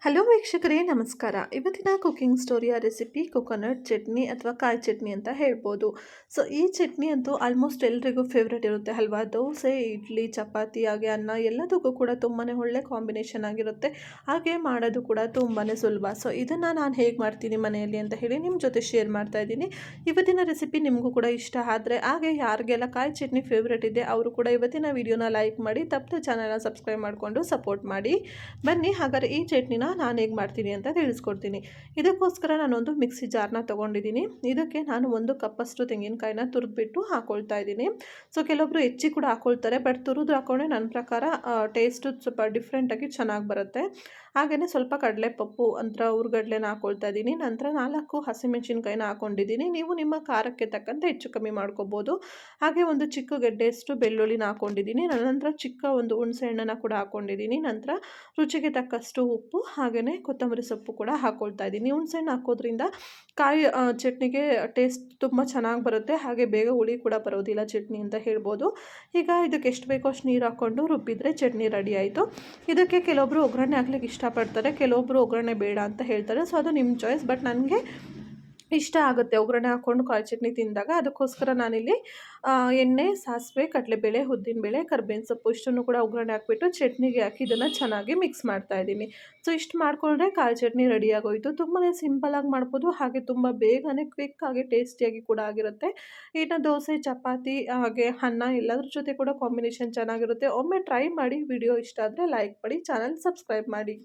Hello ವೀಕ್ಷಕರೇ ನಮಸ್ಕಾರ. ಇವತ್ತಿನ ಕುಕಿಂಗ್ ಸ್ಟೋರಿಯ ರೆಸಿಪಿ ಕೊಕೊನಟ್ ಚಟ್ನಿ ಅಥವಾ ಕಾಯಿ ಚಟ್ನಿ ಅಂತ ಹೇಳ್ಬೋದು. ಸೊ ಈ ಚಟ್ನಿ ಅಂತೂ ಆಲ್ಮೋಸ್ಟ್ ಎಲ್ರಿಗೂ ಫೇವ್ರೇಟ್ ಇರುತ್ತೆ ಅಲ್ವಾ. ದೋಸೆ, ಇಡ್ಲಿ, ಚಪಾತಿ ಹಾಗೆ ಅನ್ನ ಎಲ್ಲದಕ್ಕೂ ಕೂಡ ತುಂಬಾ ಒಳ್ಳೆ ಕಾಂಬಿನೇಷನ್ ಆಗಿರುತ್ತೆ. ಹಾಗೆ ಮಾಡೋದು ಕೂಡ ತುಂಬಾ ಸುಲಭ. ಸೊ ಇದನ್ನು ನಾನು ಹೇಗೆ ಮಾಡ್ತೀನಿ ಮನೆಯಲ್ಲಿ ಅಂತ ಹೇಳಿ ನಿಮ್ಮ ಜೊತೆ ಶೇರ್ ಮಾಡ್ತಾ ಇದ್ದೀನಿ. ಇವತ್ತಿನ ರೆಸಿಪಿ ನಿಮಗೂ ಕೂಡ ಇಷ್ಟ ಆದರೆ, ಹಾಗೆ ಯಾರಿಗೆಲ್ಲ ಕಾಯಿ ಚಟ್ನಿ ಫೇವ್ರೇಟ್ ಇದೆ ಅವರು ಕೂಡ ಇವತ್ತಿನ ವಿಡಿಯೋನ ಲೈಕ್ ಮಾಡಿ, ತಪ್ಪದೆ ಚಾನಲ್ನ ಸಬ್ಸ್ಕ್ರೈಬ್ ಮಾಡಿಕೊಂಡು ಸಪೋರ್ಟ್ ಮಾಡಿ. ಬನ್ನಿ ಹಾಗಾದರೆ ಈ ಚಟ್ನಿನ ನಾನು ಹೇಗೆ ಮಾಡ್ತೀನಿ ಅಂತ ತಿಳಿಸ್ಕೊಡ್ತೀನಿ. ಇದಕ್ಕೋಸ್ಕರ ನಾನೊಂದು ಮಿಕ್ಸಿ ಜಾರ್ನ ತೊಗೊಂಡಿದ್ದೀನಿ. ಇದಕ್ಕೆ ನಾನು 1 ಕಪ್ಪಷ್ಟು ತೆಂಗಿನಕಾಯಿನ ತುರಿದ್ಬಿಟ್ಟು ಹಾಕ್ಕೊಳ್ತಾ ಇದ್ದೀನಿ. ಸೊ ಕೆಲವೊಬ್ಬರು ಹೆಚ್ಚಿ ಕೂಡ ಹಾಕ್ಕೊಳ್ತಾರೆ, ಬಟ್ ತುರಿದು ಹಾಕೊಂಡ್ರೆ ನನ್ನ ಪ್ರಕಾರ ಟೇಸ್ಟು ಸ್ವಲ್ಪ ಡಿಫ್ರೆಂಟಾಗಿ ಚೆನ್ನಾಗಿ ಬರುತ್ತೆ. ಹಾಗೆಯೇ ಸ್ವಲ್ಪ ಕಡಲೆಪಪ್ಪು ಅಂತ ಹುರ್ಗಡ್ಲೆನ ಹಾಕ್ಕೊಳ್ತಾ ಇದ್ದೀನಿ. ನಂತರ 4 ಹಸಿಮೆಣಸಿನ್ಕಾಯಿನ ಹಾಕ್ಕೊಂಡಿದ್ದೀನಿ. ನೀವು ನಿಮ್ಮ ಖಾರಕ್ಕೆ ತಕ್ಕಂತೆ ಹೆಚ್ಚು ಕಮ್ಮಿ ಮಾಡ್ಕೋಬೋದು. ಹಾಗೆ ಒಂದು ಚಿಕ್ಕ ಗೆಡ್ಡೆಯಷ್ಟು ಬೆಳ್ಳುಳ್ಳಿನ ಹಾಕ್ಕೊಂಡಿದ್ದೀನಿ. ನಂತರ ಚಿಕ್ಕ ಒಂದು ಹುಣಸೆ ಹಣ್ಣನ್ನು ಕೂಡ ಹಾಕ್ಕೊಂಡಿದ್ದೀನಿ. ನಂತರ ರುಚಿಗೆ ತಕ್ಕಷ್ಟು ಉಪ್ಪು ಹಾಗೆಯೇ ಕೊತ್ತಂಬರಿ ಸೊಪ್ಪು ಕೂಡ ಹಾಕ್ಕೊಳ್ತಾ ಇದ್ದೀನಿ. ಹುಣಸೆಹಣ್ಣು ಹಾಕೋದ್ರಿಂದ ಕಾಯಿ ಚಟ್ನಿಗೆ ಟೇಸ್ಟ್ ತುಂಬ ಚೆನ್ನಾಗಿ ಬರುತ್ತೆ. ಹಾಗೆ ಬೇಗ ಹುಳಿ ಕೂಡ ಬರೋದಿಲ್ಲ ಚಟ್ನಿ ಅಂತ ಹೇಳ್ಬೋದು. ಈಗ ಇದಕ್ಕೆ ಎಷ್ಟು ಬೇಕೋ ಅಷ್ಟು ನೀರು ಹಾಕ್ಕೊಂಡು ರುಬ್ಬಿದರೆ ಚಟ್ನಿ ರೆಡಿ ಆಯಿತು. ಇದಕ್ಕೆ ಕೆಲವೊಬ್ಬರು ಒಗ್ಗರಣೆ ಹಾಕ್ಲಿಕ್ಕೆ ಇಷ್ಟಪಡ್ತಾರೆ, ಕೆಲವೊಬ್ಬರು ಒಗ್ಗರಣೆ ಬೇಡ ಅಂತ ಹೇಳ್ತಾರೆ. ಸೊ ಅದು ನಿಮ್ಮ ಚಾಯ್ಸ್. ಬಟ್ ನನಗೆ ಇಷ್ಟ ಆಗುತ್ತೆ ಒಗ್ಗರಣೆ ಹಾಕ್ಕೊಂಡು ಕಾಯಿ ಚಟ್ನಿ ತಿಂದಾಗ. ಅದಕ್ಕೋಸ್ಕರ ನಾನಿಲ್ಲಿ ಎಣ್ಣೆ, ಸಾಸಿವೆ, ಕಡಲೆಬೇಳೆ, ಉದ್ದಿನಬೇಳೆ, ಕರ್ಬೇವಿನ ಸೊಪ್ಪು ಇಷ್ಟನ್ನು ಕೂಡ ಒಗ್ಗರಣೆ ಹಾಕ್ಬಿಟ್ಟು ಚಟ್ನಿಗೆ ಹಾಕಿ ಇದನ್ನು ಚೆನ್ನಾಗಿ ಮಿಕ್ಸ್ ಮಾಡ್ತಾ ಇದ್ದೀನಿ. ಸೊ ಇಷ್ಟು ಮಾಡಿಕೊಂಡ್ರೆ ಕಾಯಿ ಚಟ್ನಿ ರೆಡಿಯಾಗೋಯಿತು. ತುಂಬಾ ಸಿಂಪಲಾಗಿ ಮಾಡ್ಬೋದು, ಹಾಗೆ ತುಂಬ ಬೇಗನೆ ಕ್ವಿಕ್ಕಾಗಿ ಟೇಸ್ಟಿಯಾಗಿ ಕೂಡ ಆಗಿರುತ್ತೆ. ಇನ್ನು ದೋಸೆ, ಚಪಾತಿ ಹಾಗೆ ಅನ್ನ ಎಲ್ಲದ್ರ ಜೊತೆ ಕೂಡ ಕಾಂಬಿನೇಷನ್ ಚೆನ್ನಾಗಿರುತ್ತೆ. ಒಮ್ಮೆ ಟ್ರೈ ಮಾಡಿ. ವಿಡಿಯೋ ಇಷ್ಟ ಆದರೆ ಲೈಕ್ ಮಾಡಿ, ಚಾನಲ್ ಸಬ್ಸ್ಕ್ರೈಬ್ ಮಾಡಿ.